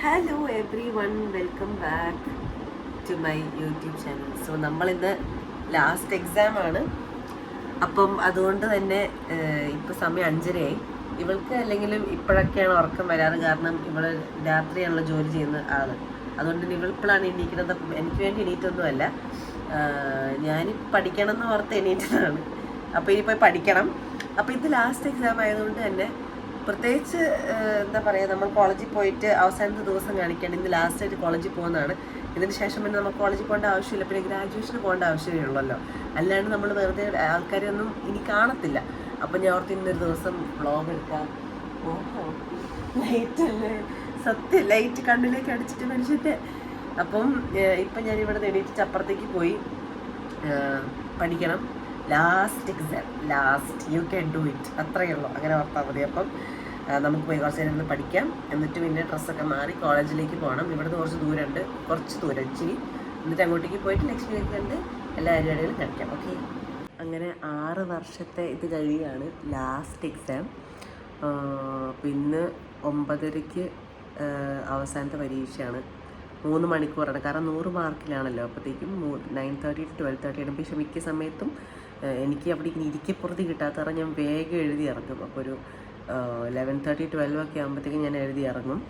Hello everyone, welcome back to my YouTube channel. So നമ്മളിന്ന് last എക്സാമാണ്. അപ്പം അതുകൊണ്ട് തന്നെ ഇപ്പോൾ സമയം 5:30 ഇവൾക്ക് അല്ലെങ്കിലും ഇപ്പോഴൊക്കെയാണ് ഉറക്കം വരാറ്. കാരണം ഇവൾ രാത്രിയാണല്ലോ ജോലി ചെയ്യുന്ന ആൾ. അതുകൊണ്ട് തന്നെ ഇവളിപ്പോഴാണ് എണീക്കുന്നത്. എനിക്ക് വേണ്ടി എണീറ്റൊന്നുമല്ല, ഞാൻ പഠിക്കണം എന്ന് ഓർത്ത് എണീറ്റതാണ്. അപ്പോൾ ഇനിയിപ്പോൾ പഠിക്കണം. അപ്പോൾ ഇത് ലാസ്റ്റ് എക്സാം ആയതുകൊണ്ട് തന്നെ പ്രത്യേകിച്ച് എന്താ പറയുക, നമ്മൾ കോളേജിൽ പോയിട്ട് അവസാനത്തെ ദിവസം കാണിക്കണം. ഇന്ന് ലാസ്റ്റായിട്ട് കോളേജിൽ പോകുന്നതാണ്. ഇതിന് ശേഷം പിന്നെ നമുക്ക് കോളേജിൽ പോകേണ്ട ആവശ്യമില്ല, പിന്നെ ഗ്രാജുവേഷന് പോകേണ്ട ആവശ്യമേ ഉള്ളല്ലോ. അല്ലാണ്ട് നമ്മൾ വെറുതെ ആൾക്കാരെയൊന്നും ഇനി കാണത്തില്ല. അപ്പം ഞാൻ ഓർത്ത് ഇന്നൊരു ദിവസം വ്ളോഗ് എടുക്കാം. ഓഹോ, ലൈറ്റല്ലേ, സത്യം ലൈറ്റ് കണ്ണിലേക്ക് അടിച്ചിട്ട് മനുഷ്യൻ്റെ. അപ്പം ഇപ്പം ഞാനിവിടെ എണീറ്റിട്ട് അപ്പുറത്തേക്ക് പോയി പഠിക്കണം. Last exam, last, you can do it, അത്രയേ ഉള്ളൂ. അങ്ങനെ ഓർത്താൽ മതി. അപ്പം നമുക്ക് പോയി കുറച്ച് നേരം ഇരുന്ന് പഠിക്കാം. എന്നിട്ട് പിന്നെ ഡ്രസ്സൊക്കെ മാറി കോളേജിലേക്ക് പോകണം. ഇവിടുന്ന് കുറച്ച് ദൂരമുണ്ട്, കുറച്ച് ദൂരം ഇച്ചിരി. എന്നിട്ട് അങ്ങോട്ടേക്ക് പോയിട്ട് ലക്ഷ്മിയൊക്കെ കണ്ട് എല്ലാ പരിപാടികളും കഴിക്കാം. ഓക്കെ, അങ്ങനെ 6 വർഷത്തെ ഇത് കഴിയുകയാണ് ലാസ്റ്റ് എക്സാം. പിന്നെ 9:30 അവസാനത്തെ പരീക്ഷയാണ്. 3 മണിക്കൂറാണ്, കാരണം 100 മാർക്കിലാണല്ലോ. അപ്പോഴത്തേക്കും 9:30 to 12:30 ആണ്. പക്ഷേ മിക്ക സമയത്തും എനിക്ക് അവിടെ ഇങ്ങനെ ഇരിക്കപ്പുറത്ത് കിട്ടാത്ത കാരണം ഞാൻ വേഗം എഴുതി ഇറങ്ങും. അപ്പോൾ ഒരു 11:30 12 ഒക്കെ ആകുമ്പോഴത്തേക്കും ഞാൻ എഴുതി ഇറങ്ങും.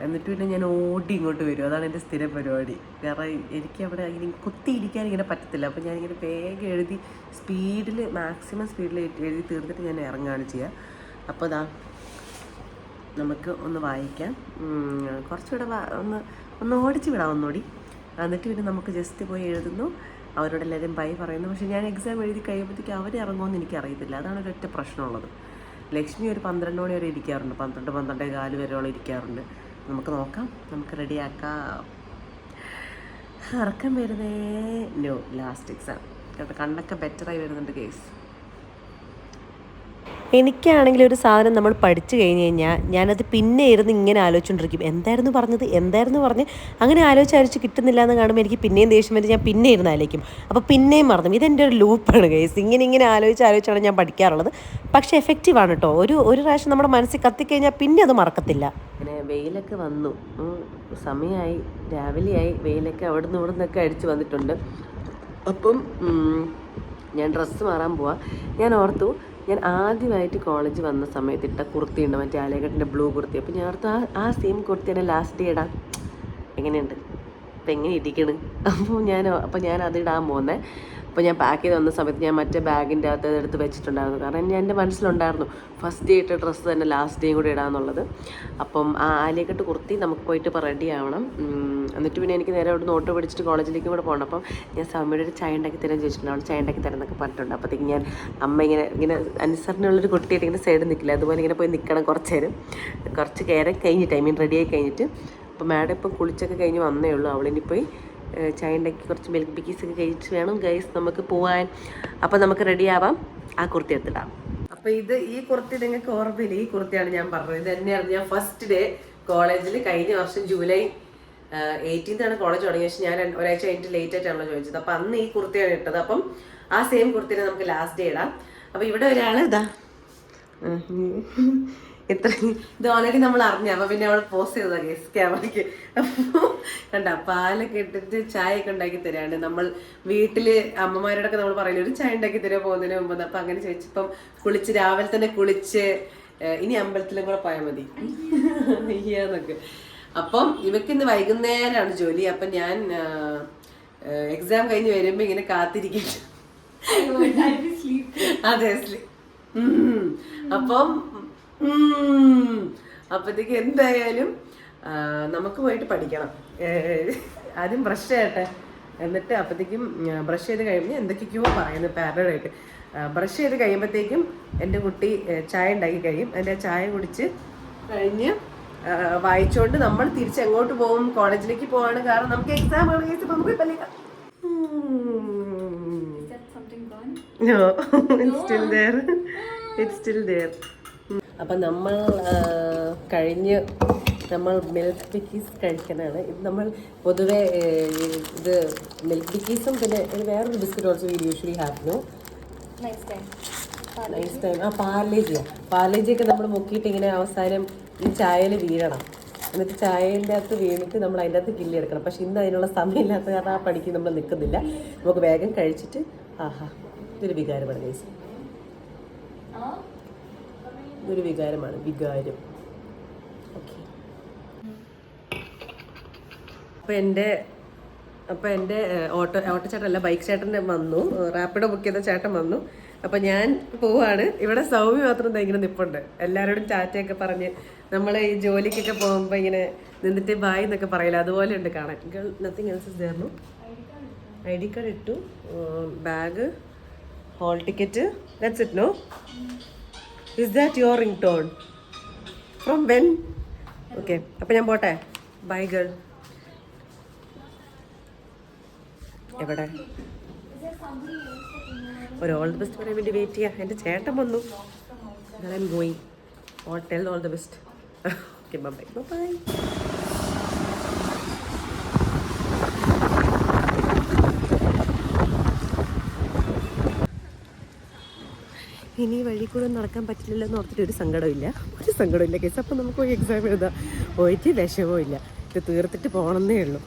എന്നിട്ട് പിന്നെ ഞാൻ ഓടി ഇങ്ങോട്ട് വരും. അതാണ് എൻ്റെ സ്ഥിരം പരിപാടി. കാരണം എനിക്ക് അവിടെ ഇങ്ങനെ കുത്തിയിരിക്കാൻ ഇങ്ങനെ പറ്റത്തില്ല. അപ്പോൾ ഞാനിങ്ങനെ വേഗം എഴുതി സ്പീഡിൽ, മാക്സിമം സ്പീഡിൽ എഴുതി തീർത്തിട്ട് ഞാൻ ഇറങ്ങുകയാണ് ചെയ്യുക. അപ്പോൾ ഇതാ നമുക്ക് ഒന്ന് വായിക്കാം. കുറച്ചുകൂടെ ഒന്ന് ഓടിച്ച് വിടാം ഒന്നുകൂടി. എന്നിട്ട് പിന്നെ നമുക്ക് ജസ്റ്റ് പോയി എഴുതുന്നു, അവരോടെല്ലാവരും ബൈ പറയുന്നു. പക്ഷേ ഞാൻ എക്സാം എഴുതി കഴിയുമ്പോഴത്തേക്ക് അവർ ഇറങ്ങുമെന്ന് എനിക്കറിയത്തില്ല. അതാണ് ഒരൊറ്റ പ്രശ്നമുള്ളത്. ലക്ഷ്മി ഒരു 12 മണി വരെ ഇരിക്കാറുണ്ട്, 12-12:15 വരെയോളം ഇരിക്കാറുണ്ട്. നമുക്ക് നോക്കാം, നമുക്ക് റെഡിയാക്കാം. ഇറക്കം വരുന്നേ നോ, ലാസ്റ്റ് എക്സാം കേട്ടോ. കണ്ണൊക്കെ ബെറ്ററായി വരുന്നുണ്ട് കേസ്. എനിക്കാണെങ്കിൽ ഒരു സാധനം നമ്മൾ പഠിച്ചു കഴിഞ്ഞ് കഴിഞ്ഞാൽ ഞാനത് പിന്നെ ഇരുന്ന് ഇങ്ങനെ ആലോചിച്ചുകൊണ്ടിരിക്കും. എന്തായിരുന്നു പറഞ്ഞ് അങ്ങനെ ആലോചിച്ച് കിട്ടുന്നില്ല എന്ന് കാണുമ്പോൾ എനിക്ക് പിന്നെയും ദേഷ്യം വരും. ഞാൻ പിന്നെ ഇരുന്ന് ആലോചിക്കും, അപ്പോൾ പിന്നെയും മറന്നു. ഇതെൻ്റെ ഒരു ലൂപ്പാണ് ഗൈസ്. ഇങ്ങനെ ആലോചിച്ചാണ് ഞാൻ പഠിക്കാറുള്ളത്. പക്ഷേ എഫക്റ്റീവാണ് കേട്ടോ. ഒരു പ്രാവശ്യം നമ്മുടെ മനസ്സിൽ കത്തിക്കഴിഞ്ഞാൽ പിന്നെ അത് മറക്കത്തില്ല. അങ്ങനെ വെയിലൊക്കെ വന്നു, സമയമായി, രാവിലെയായി. വെയിലൊക്കെ അവിടുന്ന് ഇവിടുന്നൊക്കെ അടിച്ച് വന്നിട്ടുണ്ട്. അപ്പം ഞാൻ ഡ്രസ്സ് മാറാൻ പോവാം. ഞാൻ ഓർത്തു, ഞാൻ ആദ്യമായിട്ട് കോളേജ് വന്ന സമയത്ത് ഇട്ട കുർത്തിയുണ്ട്, മറ്റേ ആലേഖട്ടിൻ്റെ ബ്ലൂ കുർത്തി. അപ്പോൾ ഞാൻ ഓർത്തു ആ സെയിം കുർത്തി തന്നെ ലാസ്റ്റ് ഡേ ഇടാം. എങ്ങനെയുണ്ട്, അപ്പം എങ്ങനെ ഇരിക്കണം? അപ്പോൾ ഞാൻ അതിടാൻ പോകുന്നത്. അപ്പോൾ ഞാൻ പാക്ക് ചെയ്ത് വന്ന സമയത്ത് ഞാൻ മറ്റേ ബാഗിൻ്റെ അകത്ത് എടുത്ത് വെച്ചിട്ടുണ്ടായിരുന്നു. കാരണം എൻ്റെ മനസ്സിലുണ്ടായിരുന്നു ഫസ്റ്റ് ഡേ ഇട്ട ഡ്രസ്സ് തന്നെ ലാസ്റ്റ് ഡേയും കൂടി ഇടാമെന്നുള്ളത്. അപ്പം ആ ആലിയക്കെട്ട് കുർത്തി നമുക്ക് പോയിട്ട് ഇപ്പോൾ റെഡി ആവണം. എന്നിട്ട് പിന്നെ എനിക്ക് നേരെ അവിടെ നിന്ന് ഓട്ടോ പിടിച്ചിട്ട് കോളേജിലേക്ക് കൂടെ പോകണം. അപ്പം ഞാൻ സമ്മയുടെ ഒരു ചായ ഉണ്ടാക്കി തരാൻ ചോദിച്ചിട്ടുണ്ട്. അവിടെ ചായ ഉണ്ടാക്കി തരാൻ എന്നൊക്കെ പറഞ്ഞിട്ടുണ്ട്. അപ്പോഴത്തേക്ക് ഞാൻ അമ്മ ഇങ്ങനെ അനുസരണയുള്ളൊരു കുട്ടിയായിട്ട് ഇങ്ങനെ സൈഡിൽ നിൽക്കില്ല, അതുപോലെ ഇങ്ങനെ പോയി നിൽക്കണം കുറച്ച് നേരം. കുറച്ച് കയറി കഴിഞ്ഞിട്ട്, റെഡിയായി കഴിഞ്ഞിട്ട്. അപ്പോൾ മാഡം ഇപ്പം കുളിച്ചൊക്കെ കഴിഞ്ഞ് വന്നേ ഉള്ളൂ. അവളിനി പോയി ചായ ഉണ്ടാക്കി കുറച്ച് മിൽക്ക് ബിക്കീസൊക്കെ കഴിച്ചിട്ട് വേണം ഗൈസ് നമുക്ക് പോവാൻ. അപ്പോൾ നമുക്ക് റെഡിയാവാം. ആ കുർത്തി എടുത്തിടാം. അപ്പോൾ ഈ കുർത്തി നിങ്ങൾക്ക് ഓർമ്മയില്ല, ഈ കുർത്തിയാണ് ഞാൻ പറഞ്ഞത്. ഇത് തന്നെയാണ് ഞാൻ ഫസ്റ്റ് ഡേ കോളേജിൽ കഴിഞ്ഞ വർഷം ജൂലൈ 18 കോളേജ് തുടങ്ങിയ. പക്ഷേ ഞാൻ ഒരാഴ്ച കഴിഞ്ഞിട്ട് ലേറ്റ് ആയിട്ടാണല്ലോ ചോദിച്ചത്. അപ്പോൾ അന്ന് ഈ കുർത്തിയാണ് ഇട്ടത്. അപ്പം ആ സെയിം കുർത്തിനെ നമുക്ക് ലാസ്റ്റ് ഡേ ഇടാം. അപ്പോൾ ഇവിടെ ഒരാൾ ഇതാ ഇത് ഓൾറെഡി നമ്മൾ അറിഞ്ഞ. അപ്പോൾ പിന്നെ അവൾ പോസ്റ്റ് ചെയ്തതാ കേസ് ക്യാമറയ്ക്ക്. അപ്പോൾ കണ്ട പാലൊക്കെ ഇട്ടിട്ട് ചായ ഒക്കെ ഉണ്ടാക്കി തരാണ്ട്. നമ്മൾ വീട്ടില് അമ്മമാരോടൊക്കെ നമ്മൾ പറയില്ല, ഒരു ചായ ഉണ്ടാക്കി തരുമോ പോകുന്നതിന് മുമ്പ്. അപ്പം അങ്ങനെ ചോദിച്ചപ്പം കുളിച്ച്, രാവിലെ തന്നെ കുളിച്ച്, ഇനി അമ്പലത്തിലും കൂടെ പോയാൽ മതി എന്നൊക്കെ. അപ്പം ഇവക്ക് ഇന്ന് വൈകുന്നേരമാണ് ജോലി. അപ്പം ഞാൻ എക്സാം കഴിഞ്ഞ് വരുമ്പോൾ ഇങ്ങനെ കാത്തിരിക്കും. അതെ, അപ്പം അപ്പോഴത്തേക്ക് എന്തായാലും നമുക്ക് പോയിട്ട് പഠിക്കണം. ആദ്യം ബ്രഷ് ചെയ്യട്ടെ. എന്നിട്ട് അപ്പോഴത്തേക്കും ബ്രഷ് ചെയ്ത് കഴിയുമ്പോൾ എന്തൊക്കെയൊക്കെയോ പറയുന്നത് പാരലായിട്ട്. ബ്രഷ് ചെയ്ത് കഴിയുമ്പോഴത്തേക്കും എൻ്റെ കുട്ടി ചായ ഉണ്ടാക്കി കഴിയും. എൻ്റെ ചായ കുടിച്ച് കഴിഞ്ഞ് വായിച്ചുകൊണ്ട് നമ്മൾ തിരിച്ചെങ്ങോട്ട് പോകും? കോളേജിലേക്ക് പോവാണ്. കാരണം നമുക്ക് എക്സാം ആണ്. ഇപ്പം നമുക്ക് പല്ലിക്കാം. It's still there. അപ്പം നമ്മൾ മിൽക്ക് ബിക്കീസ് കഴിക്കാനാണ്. ഇത് നമ്മൾ പൊതുവെ ഇത് മിൽക്ക് ബിക്കീസും പിന്നെ വേറൊരു biscuit also we usually have. No, nice time. പാർലേജിയൊക്കെ നമ്മൾ മുക്കിയിട്ട് ഇങ്ങനെ അവസാനം ഈ ചായയിൽ വീഴണം. എന്നിട്ട് ചായൻ്റെ അകത്ത് വീണിട്ട് നമ്മൾ അതിൻ്റെ അകത്ത് കില്ലി എടുക്കണം. പക്ഷെ ഇന്ന് അതിനുള്ള സമയമില്ലാത്ത കാരണം ആ പണിക്ക് നമ്മൾ നിൽക്കുന്നില്ല. നമുക്ക് വേഗം കഴിച്ചിട്ട് ആഹാ ഇതൊരു വികാരമാണ് ഗൈസ്, ഇതൊരു വികാരമാണ്, വികാരം. ഓക്കെ, അപ്പോൾ എൻ്റെ ഓട്ടോ ചേട്ടനല്ല, ബൈക്ക് ചേട്ടൻ വന്നു, റാപ്പിഡോ ബുക്ക് ചെയ്ത ചേട്ടൻ വന്നു. അപ്പം ഞാൻ പോവാണ്. ഇവിടെ സൗമ്യ മാത്രം ഇങ്ങനെ നിൽപ്പുണ്ട്. എല്ലാവരോടും ടാറ്റയൊക്കെ പറഞ്ഞ് നമ്മൾ ഈ ജോലിക്കൊക്കെ പോകുമ്പോൾ ഇങ്ങനെ നിന്നിട്ട് ബായ് എന്നൊക്കെ പറയില്ല, അതുപോലെ ഉണ്ട് കാണാൻ. Girl nothing else is there. ID card ഇട്ടു, bag, hall ticket, that's it. No, is that your ring tone from when? Okay, അപ്പം ഞാൻ പോട്ടെ. Bye girl. എവിടെ ഒരു ഓൾ ദി ബെസ്റ്റ് പറയാൻ വേണ്ടി വെയിറ്റ് ചെയ്യാം. എൻ്റെ ചേട്ടൻ വന്നു. I am going. Tell all the best. Okay, bye bye bye. ഇനി വഴി കൂടെ നടക്കാൻ പറ്റില്ലല്ലോ എന്ന് ഓർത്തിട്ട് ഒരു സങ്കടമില്ല കേസ്. അപ്പം നമുക്ക് പോയി എക്സാം എഴുതാം. പോയിട്ട് വിഷമവും ഇല്ല. ഇത് തീർത്തിട്ട് പോകണമെന്നേ ഉള്ളൂ.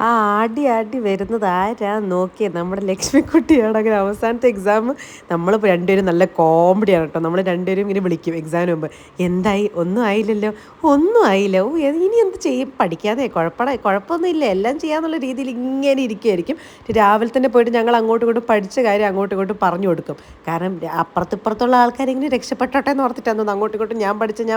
ആ ആടി വരുന്നത് ആരാ നോക്കിയേ, നമ്മുടെ ലക്ഷ്മിക്കുട്ടിയാണെങ്കിൽ അവസാനത്തെ എക്സാം നമ്മൾ രണ്ടുപേരും നല്ല കോമഡിയാണ് കേട്ടോ. നമ്മൾ രണ്ടുപേരും ഇങ്ങനെ വിളിക്കും എക്സാമിന് മുമ്പ്, എന്തായി, ഒന്നും ആയില്ലല്ലോ, ഒന്നും ആയില്ല, ഇനി എന്ത് ചെയ്യും, പഠിക്കാതെ കുഴപ്പമൊന്നുമില്ല, എല്ലാം ചെയ്യാന്നുള്ള രീതിയിൽ ഇങ്ങനെ ഇരിക്കുമായിരിക്കും. രാവിലെ തന്നെ പോയിട്ട് ഞങ്ങൾ അങ്ങോട്ടും ഇങ്ങോട്ടും പഠിച്ച കാര്യം അങ്ങോട്ടും ഇങ്ങോട്ടും പറഞ്ഞു കൊടുക്കും. കാരണം അപ്പുറത്തുള്ള ആൾക്കാരെങ്കിലും രക്ഷപ്പെട്ടോട്ടെ എന്ന് ഓർത്തിട്ടാണ് അങ്ങോട്ടും ഇങ്ങോട്ടും ഞാൻ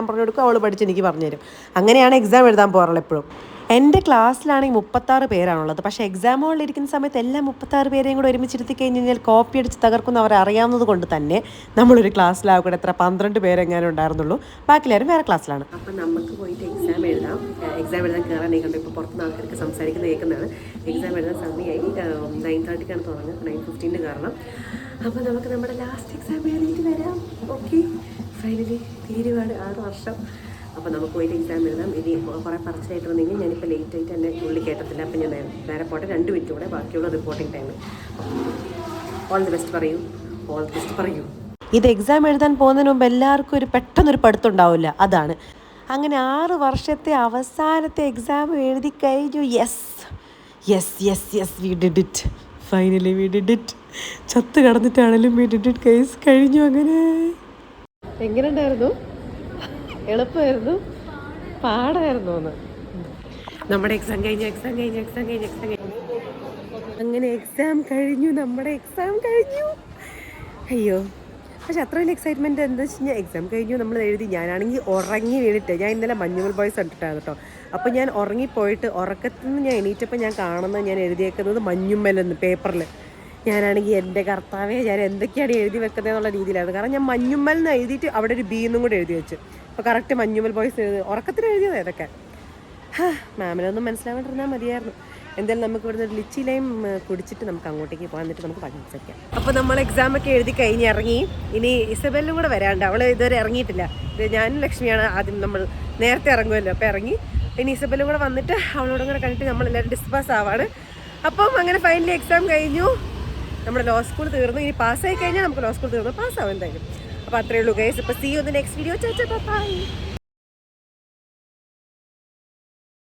പറഞ്ഞു കൊടുക്കും, അവൾ പഠിച്ച് എനിക്ക് പറഞ്ഞു തരും. അങ്ങനെയാണ് എക്സാം എഴുതാൻ പോകാറുള്ളത് എപ്പോഴും. എൻ്റെ ക്ലാസ്സിലാണെങ്കിൽ 36 പേരാണുള്ളത്. പക്ഷേ എക്സാം ഹോളിലിരിക്കുന്ന സമയത്ത് എല്ലാം 36 പേരെയും കൂടെ ഒരുമിച്ചിരുത്തി കഴിഞ്ഞ് കഴിഞ്ഞാൽ കോപ്പി അടിച്ച് തകർക്കുന്ന അവരെ അറിയാവുന്നത് കൊണ്ട് തന്നെ നമ്മളൊരു ക്ലാസ്സിലാകൂടെ എത്ര 12 പേരെങ്ങാനും ഉണ്ടായിരുന്നുള്ളൂ. ബാക്കിലാരും വേറെ ക്ലാസ്സിലാണ്. അപ്പം നമുക്ക് പോയിട്ട് എക്സാം എഴുതാൻ കയറാൻ ഇപ്പോൾ പുറത്തുനിന്ന് ആൾക്കാർക്ക് സംസാരിക്കുന്നത് കേൾക്കുന്നതാണ്. എക്സാം എഴുതാൻ സമയമായി. 9:30 തുടങ്ങുന്നത്, 9:15 കാരണം. അപ്പോൾ നമുക്ക് നമ്മുടെ ലാസ്റ്റ് എക്സാം എഴുതിയിട്ട് വരാം. ഓക്കെ, ഫൈനലി തീരുവാണ് 6 വർഷം. അപ്പോൾ നമുക്ക് പോയിട്ട് എക്സാം എഴുതാം. ഇനി കുറേ പറിച്ചായിട്ട് വന്നെങ്കിൽ ഞാനിപ്പോൾ ലേറ്റായിട്ട് എന്നെ ഉള്ളിൽ കയറ്റത്തില്ല. അപ്പം ഞാൻ നേരെ പോട്ടെ. 2 മിനിറ്റ് കൂടെ ബാക്കിയുള്ള reporting time. All the best പറയൂ. ഇത് എക്സാം എഴുതാൻ പോകുന്നതിന് മുമ്പ് എല്ലാവർക്കും പെട്ടെന്നൊരു പഠിത്തമുണ്ടാവില്ല. അതാണ് അങ്ങനെ 6 വർഷത്തെ അവസാനത്തെ എക്സാം എഴുതി കഴിഞ്ഞു. Yes we did it. Finally we did it. ചത്ത് കടന്നിട്ടാണെങ്കിലും വി ഡിഡ് ഇറ്റ് ഗൈസ്. കഴിഞ്ഞു. അങ്ങനെ എങ്ങനെ ഉണ്ടായിരുന്നു? എളുപ്പമായിരുന്നു, പാടായിരുന്നു എന്ന്. നമ്മുടെ എക്സാം കഴിഞ്ഞു. അങ്ങനെ നമ്മുടെ എക്സാം കഴിഞ്ഞു. അയ്യോ, പക്ഷെ അത്ര വലിയ എക്സൈറ്റ്മെൻറ്റ് എന്താ വെച്ച് കഴിഞ്ഞാൽ എക്സാം കഴിഞ്ഞു, നമ്മൾ എഴുതി. ഞാനാണെങ്കിൽ ഉറങ്ങി വീണിട്ട്, ഞാൻ ഇന്നലെ മഞ്ഞുമൽ ബോയ്സ് കണ്ടിട്ടായിരുന്നു കേട്ടോ. അപ്പോൾ ഞാൻ ഉറങ്ങിപ്പോയിട്ട് ഉറക്കത്തിൽ നിന്ന് ഞാൻ എണീറ്റപ്പോൾ ഞാൻ കാണുന്നത്, ഞാൻ എഴുതിയേക്കുന്നത് മഞ്ഞുമ്മലെന്ന് പേപ്പറിൽ. ഞാനാണെങ്കിൽ എൻ്റെ കർത്താവേ, ഞാൻ എന്തൊക്കെയാണ് എഴുതി വെക്കുന്നത് എന്നുള്ള രീതിയിലായിരുന്നു. കാരണം ഞാൻ മഞ്ഞുമ്മൽ എന്ന് എഴുതിയിട്ട് അവിടെ ഒരു ബി എന്നും കൂടെ എഴുതി വെച്ചു. അപ്പോൾ കറക്റ്റ് മഞ്ഞുമൽ ബോയ്സ് ഉറക്കത്തിൽ എഴുതിയത് ഏതൊക്കെ. മാമിനൊന്നും മനസ്സിലാവാണ്ടിരുന്നാൽ മതിയായിരുന്നു. എന്തായാലും നമുക്ക് ഇവിടുന്ന് ഒരു ലിച്ചി ലൈം കുടിച്ചിട്ട് നമുക്ക് അങ്ങോട്ടേക്ക് പോകാൻ, എന്നിട്ട് നമുക്ക് പഠിച്ചേക്കാം. അപ്പോൾ നമ്മൾ എക്സാമൊക്കെ എഴുതി കഴിഞ്ഞ് ഇറങ്ങി. ഇനി ഇസബെല്ലും കൂടെ വരാണ്ട്, അവൾ ഇതുവരെ ഇറങ്ങിയിട്ടില്ല. ഞാനും ലക്ഷ്മിയാണ് ആദ്യം, നമ്മൾ നേരത്തെ ഇറങ്ങുമല്ലോ. അപ്പോൾ ഇറങ്ങി. ഇനി ഇസബെല്ലും കൂടെ വന്നിട്ട് അവളോടും കൂടെ കണ്ടിട്ട് നമ്മളെല്ലാവരും ഡിസ്പാസ് ആവാണ്. അപ്പം അങ്ങനെ ഫൈനലി എക്സാം കഴിഞ്ഞു. നമ്മുടെ ലോ സ്കൂൾ തീർന്നു. ഇനി പാസ്സായി കഴിഞ്ഞാൽ നമുക്ക് ലോ സ്കൂൾ തീർന്നു, പാസ്സാവും എന്തായാലും. അപ്പോൾ അത്രയേ ഉള്ളൂ ഗൈസ്. അപ്പോൾ see you in the next video. By.